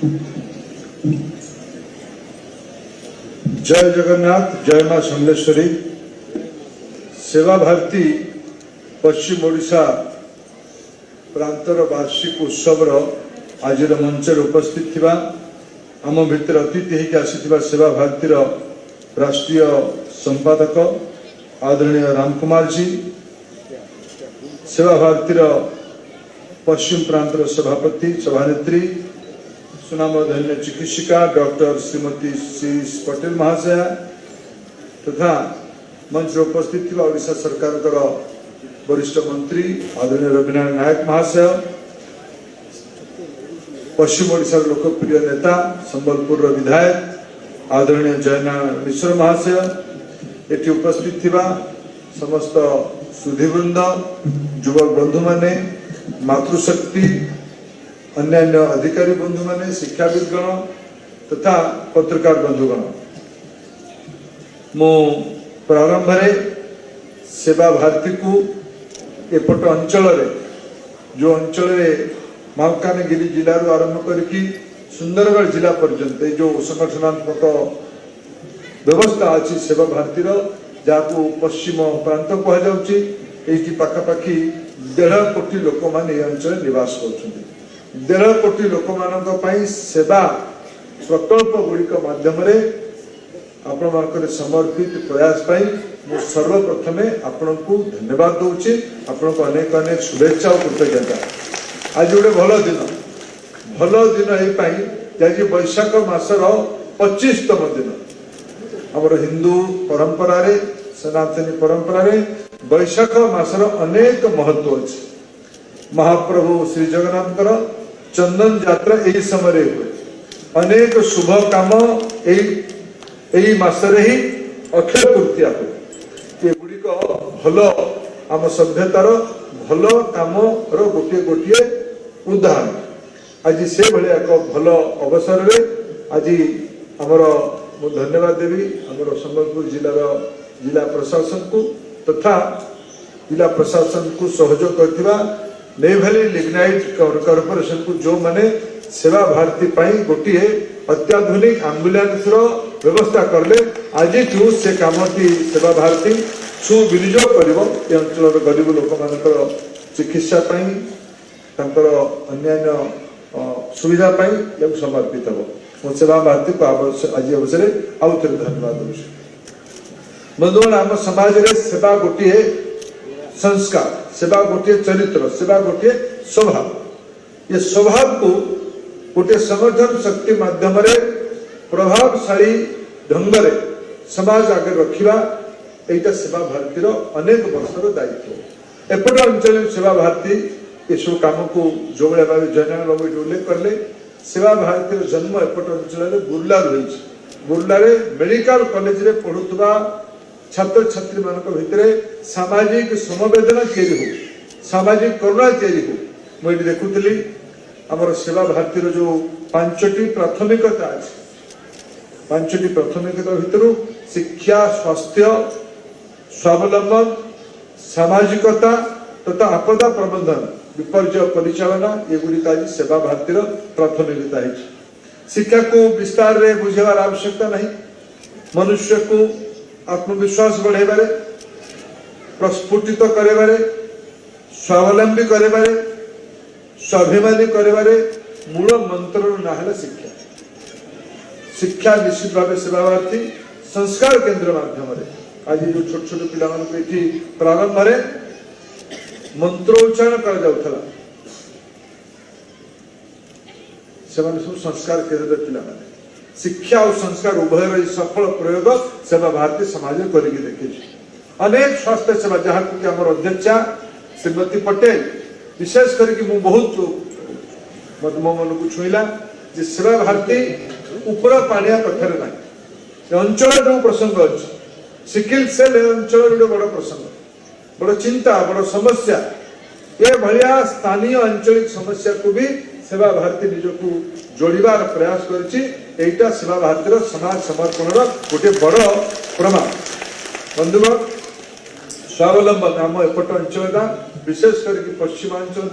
जय जगन्नाथ, जय मां समलेश्वरी। सेवा भारती पश्चिम ओडिशा प्रांतर वार्षिक उत्सव आज मंच उपस्थित थिबा आम भितर अतिथि होकर आसी सेवा भारती राष्ट्रीय संपादक आदरणीय राम कुमार जी, सेवा भारती पश्चिम प्रांत सभापति सभानेत्री सुनामधन्य चिकित्सिका डॉक्टर श्रीमती शीश पटेल महाशया तथा मंच उपस्थित थी ओडिशा सरकार वरिष्ठ मंत्री आदरणीय रविनारायण नायक महाशय, पश्चिम ओडिशा लोकप्रिय नेता संबलपुर विधायक आदरणीय जयनारायण मिश्र महाशय, एटी उपस्थित थिबा समस्त सुधीवृंद, युवक बंधु माने, मातृशक्ति, अन्यान्य अधिकारी बंधु माने, शिक्षाविदगण तथा पत्रकार बंधुगण, मु प्रारंभ सेवा भारती को एपट अंचल जो अंचल मालकानगिरी जिला आरंभ करके सुंदरगढ़ जिला पर्यंत जो संगठनात्मक व्यवस्था अच्छी सेवा भारती जहाँ पश्चिम प्रांत कहुच्छी पाखापाखि 1.5 कोटी लोक मैंने अंचल निवास कर 1.5 कोटी लोक मान सेवा प्रकल्प गुड़िक माध्यम आपण मान समर्पित प्रयास मु सर्वप्रथम आपण को धन्यवाद दूची, आपण को अनेक अनेक शुभेच्छा और कृतज्ञता। आज गोटे भल दिन आज बैशाख मासर 25तम दिन आमर हिंदू परंपरा रे सनातनी परंपरा रे बैशाख मासर अनेक महत्व अच्छे। महाप्रभु श्री जगन्नाथ चंदन यात्रा यही समय हुए, अनेक शुभ काम यही मासरे ही अक्षय तृतीया हुए। ये गुड़िक भल आम सभ्यतार भल काम गोटे गोटे उदाहरण। आज से भाया एक भल अवसर में आज आमर मु धन्यवाद देवी आमर संबलपुर जिला प्रशासन को तथा जिला प्रशासन को सहयोग करथिबा नेवाली लिग्नाइट कॉर्पोरेशन को जो माने सेवा भारती गोटे अत्याधुनिक आम्बुलांस व्यवस्था करले आज से कामटी सेवा भारती सुविनियोग कर अंचल गरीब लोक मान चिकित्सा अन्य सुविधा समर्पित हम सेवा भारती को आज अवसर आउ थे धन्यवाद दूसरी। बंधुगण आम समाज रे सेवा गोटे संस्कार, सेवा गोटे चरित्र, सेवा गोटे स्वभाव। ये स्वभाव को गोटे संगठन शक्ति माध्यम प्रभावशाली ढंग से समाज आगे रखा यहाँ सेवा भारती अनेक वर्षर दायित्व। एपट अंचल सेवा भारती ये सब कम को जो भाव जयनारायण बाबू उल्लेख करले सेवा भारती जन्म एपट अंचल बुर्ला रही। बुर्लार मेडिकल कॉलेज रे पढ़ुवा छात्र छात्री मान भितर सामाजिक समवेदना या सामाजिक करुणा या मुझे देखुली आमर सेवा भारती जो 5टी प्राथमिकता अच्छे, 5टी प्राथमिकता भितर शिक्षा, स्वास्थ्य, स्वावलंबन, सामाजिकता तथा आपदा प्रबंधन, विपर्य परिचालना ये गुड़िक आज सेवा भारती प्राथमिकता है। शिक्षा को विस्तार रे बुझेबार आवश्यकता नहीं, मनुष्य को आत्मविश्वास बढ़ेबारे, प्रस्फुटित करेबारे, स्वावलंबी करेबारे, स्वाभिमानी करेबारे मूल मंत्र ना है शिक्षा। शिक्षा निश्चित भाव सेवा भारती संस्कार केंद्र माध्यम आज जो छोट छोट पिला प्रारंभ मंत्रोच्चारण कर सब संस्कार केंद्र पिला शिक्षा और संस्कार उभयर सफल प्रयोग सेवा भारती समाज करके देखी। अनेक स्वास्थ्य सेवा जहाँ कि आम अध्यक्षा श्रीमती पटेल विशेष करके मु बहुत मो मन को छुईला जे सेवा भारती ऊपर पानिया कथर ना अंचल जो प्रसंग अच्छे सिकिल सेल अंचल गोटे बड़ प्रसंग, बड़ चिंता, बड़ समस्या। ये भाया स्थानीय आंचलिक समस्या को भी सेवा भारती निजक जोड़ार प्रयास कर सेवा भारती समाज समर्पण गोटे बड़ प्रमाण। बंधुगण स्वावलंबन आम एपट अंचल विशेष करके पश्चिमांचल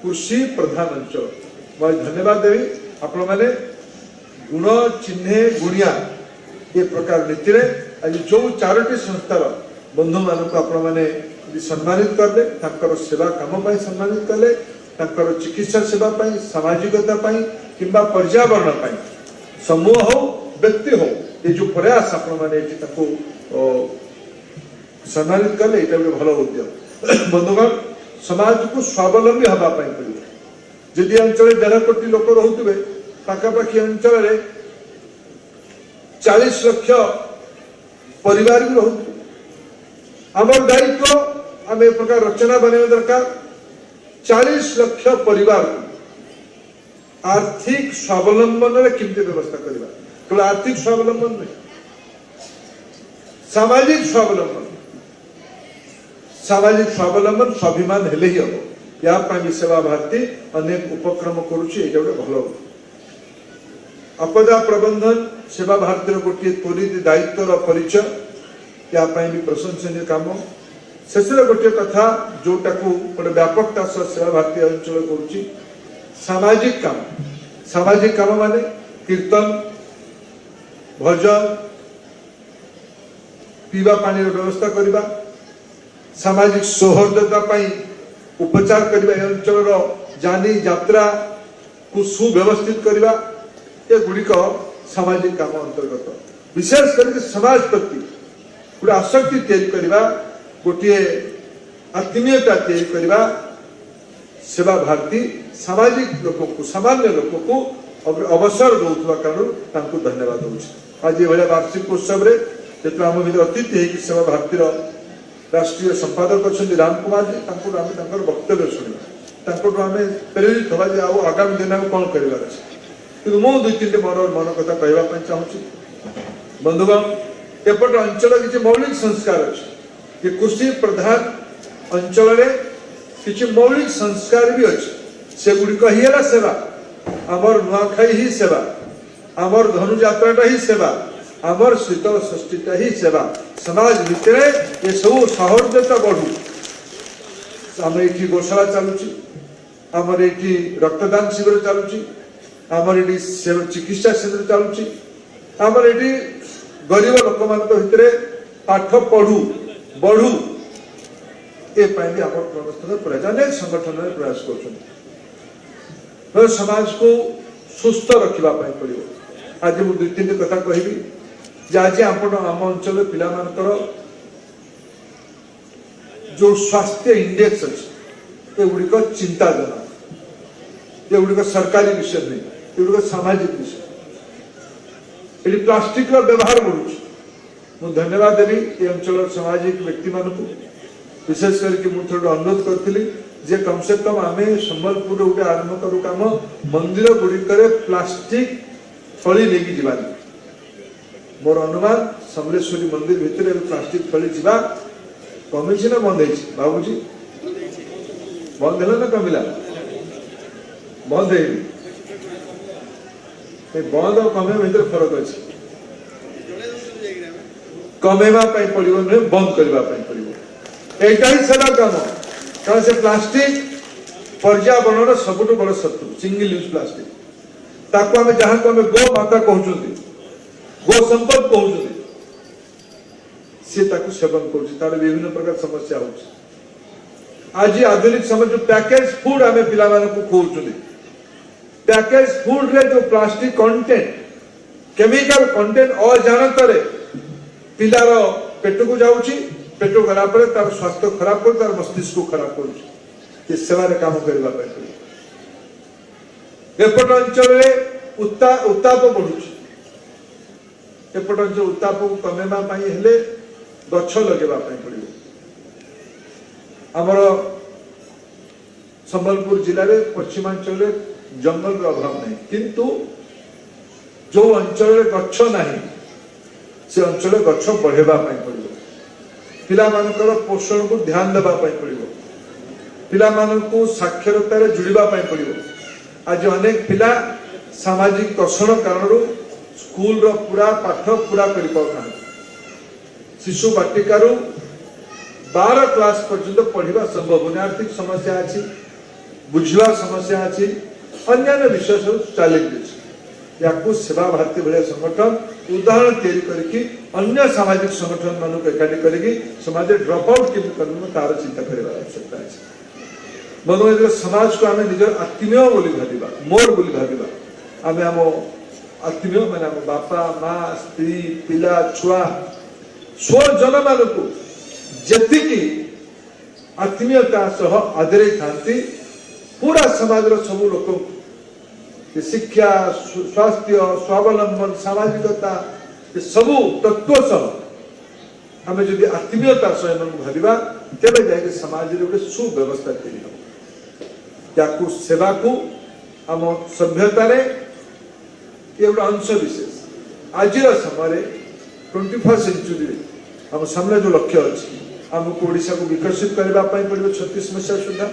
कृषि प्रधान अंचल। मैं धन्यवाद देवी आपण मैंने गुण चिन्हे गुणिया ये प्रकार नीति रे आज जो चारोटी संस्थार बंधु मानक आपण माने सम्मानित करले तांकर सेवा काम पाई सम्मानित करले तांकर चिकित्सा सेवा पाई सामाजिकता पाई किंबा पर्यावरण पाई समूह हो व्यक्ति हो ये जो प्रयास आपण माने एठी ताको सम्मानित करले एटा भी भलो उद्यम बंधुगण समाज को स्वावलंबी हवा पाई पड़िबो जदि अंचल 1.5 कोटी लोक रहउतबे पाखापाखि अंचल रे 40 लाख परिवार भी रहउतबे हमर दायित्व आम एक प्रकार रचना बने दरकार 40 लाख परिवार आर्थिक स्वावलंबन केमती व्यवस्था करवा केवल आर्थिक स्वावलंबन नहीं सामाजिक स्वावलंबन स्वाभिमान हेले ही हम या सेवा भारती अनेक उपक्रम करुच्ची भल आपदा प्रबंधन सेवा भारती गोटे त्वरित दायित्वर परिचय या भी प्रशंसनीय काम शेष गोटे कथा जोटा को गोटे व्यापकता सह सेवा भारती अंचल करुच्ची सामाजिक काम माने कीर्तन भजन पीवा पानी व्यवस्था करवा सामाजिक सौहार्दता उपचार करवा अंचल जानी यात्रा को सुव्यवस्थित करवा ये गुड़िक सामाजिक काम अंतर्गत विशेष करके समाज प्रति गोटे आसक्ति तैयारी करवा गोटे आत्मीयता तैयारी करवा सेवा भारती सामाजिक लोक को सामान्य लोक को अवसर दौथवा कारण धन्यवाद दूसरी आज ये वार्षिक उत्सव रे जो आम भर अतिथि है सेवा भारती राष्ट्रीय संपादक अच्छा राम कुमार जी वक्तव्य शुणा आम प्रेरित हवा जे आगामी दिन कौन कर मुझे 2-3 मोर मन कथा कहवाई चाहूँगी बंधुगण एपट अंचल किसी मौलिक संस्कार अच्छे कृषि प्रधान अंचल किसी मौलिक संस्कार भी अच्छे से गुड़िक ही है सेवा आमर नुआखाई ही सेवा आमर धनुजात्रा ही सेवा आमर शीतल षष्ठीटा ही सेवा समाज भितर ये सब सौहार्दता बढ़ू आम ये गोशाला चलुची आमर ये रक्तदान शिविर चलुची आमर ये चिकित्सा शिविर चलुची आमर ये गरीब लोक मान भितर पाठ पढ़ू बढ़ू ये प्रयास अनेक संगठन प्रयास कर समाज को सुस्थ रखा पड़ो आज मुझे 2-3 कथा कहबी आज आम अंचल पिला जो स्वास्थ्य इंडेक्स अच्छे गुड़िक चिंताजनक ये गुड़िक सरकारी विषय नहीं ये गुड़िक सामाजिक विषय ये प्लास्टिक व्यवहार बढ़ुଛି मु धन्यवाद देवी ये अंचल सामाजिक व्यक्ति मानक विशेष करके मुझे अनुरोध करी जे कम से कम आम संबलपुर गोटे आरंभ करू काम मंदिर गुड़िक प्लास्टिक थली लेकिन जीवानी मोर अनुमान समलेश्वरी मंदिर भितर प्लास्टिक थली जीवा कमी ना बंद है बाबूजी बंद है ना कमिला बंद है बंद और कमे भितर फरक अच्छे कमेवा पड़ो नुहे बंद करने पड़ो एटा ही सेवा काम कारण से प्लास्टिक पर्यावरण सबुठ बड़ शत्रु सिंगल यूज प्लास्टिक ताको आमे जहां को आमे गो माता कहउछुंती गो संपद कहउछुंती से ताको सेवन करूछि तार विभिन्न प्रकार समस्या होछि आज आधुनिक समय जो पैकेज फूड आमे पिला माने को खोउछुंती पैकेज फूड रे जो प्लास्टिक कंटेंट केमिकल कंटेंट और जानतरे पिलार पेट को जाउछि पेट गला पर तार स्वास्थ्य खराब कर तार मस्तिष्क को खराब कर सेवा काम करने एपट अंचल उत्ताप बढ़ुଛି एपट अंचल उत्ताप को कमेवा हेले गछ लगेवा पड़ो आमर संबलपुर जिले में पश्चिमांचल जंगल अभाव नहीं किंतु जो अंचल गछ नहीं से अंचल गछ बढ़ेवा पड़ो पिला मानकर पोषण को ध्यान देवा पड़ो पिला मानकु साक्षरतार जुड़वा पड़ो आज अनेक पिला सामाजिक कषण कारण स्कूल रो पूरा पाठ पूरा कर पाना शिशु बाटिका 12 क्लास पर्यंत पढ़ा संभव नहीं आर्थिक समस्या अच्छी बुझवा समस्या अच्छी अन्य विषय सब चैलेंज याकू सेवा भारती भाया संगठन उदाहरण तैयारी करके अन्य सामाजिक संगठन मान एकाठी करके समाज ड्रॉप आउट केमी कर तार चिंता करने आवश्यकता है। बंधु समाज को आम निजर आत्मीय बोली भाविबा मोर बोली भाविबा आम आम आत्मीय माने आम बापा माँ स्त्री पिला छुआ स्वजन मान को जी आत्मीयता सह आदरे थांती पूरा समाज सब लोक शिक्षा स्वास्थ्य स्वावलंबन सामाजिकता सबू तत्व सह आम जदि आत्मीयता सह भाविबा तेरे जाए समाज रे गोटे सुव्यवस्था या सेवा को आम सभ्यतार ये गोटे अंश विशेष आज समय 21st सेंचुरी आम सामने जो लक्ष्य अच्छी आमको ओडिशा को विकसित करने पड़ो 36 मसीहा सुधा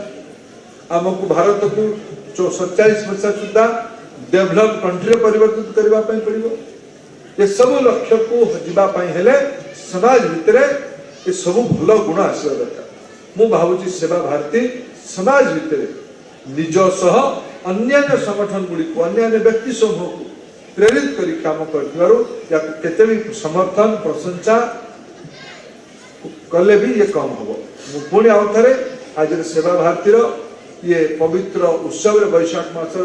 आमको भारत को 47 मसीहा सुधा डेभलप कंट्री परिवर्तित करने पड़ो ये सब लक्ष्य को जावाई समाज भितर ये सब भल गुण आसवा दरकार। मु भावुची सेवा भारती समाज भितर निज सह अन्य संगठन गुड़ी को अन्य व्यक्ति समूह को प्रेरित कर काम कर समर्थन प्रशंसा कले भी ये कम हम पुणी आउ थे आज सेवा भारती ये पवित्र उत्सव बैशाख मासर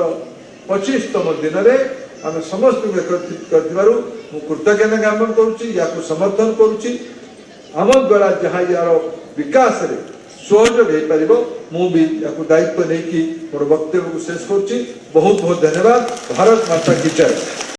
25तम दिन में आम समस्त एकत्रित कर कृतज्ञता ज्ञापन करुँ समर्थन करुँची आम द्वारा जहाँ यार विकास रे सहयोग हो पार मुझे दायित्व नहीं कि मोर वक्तव्य को शेष करुँची। बहुत बहुत धन्यवाद। भारत माता की जय।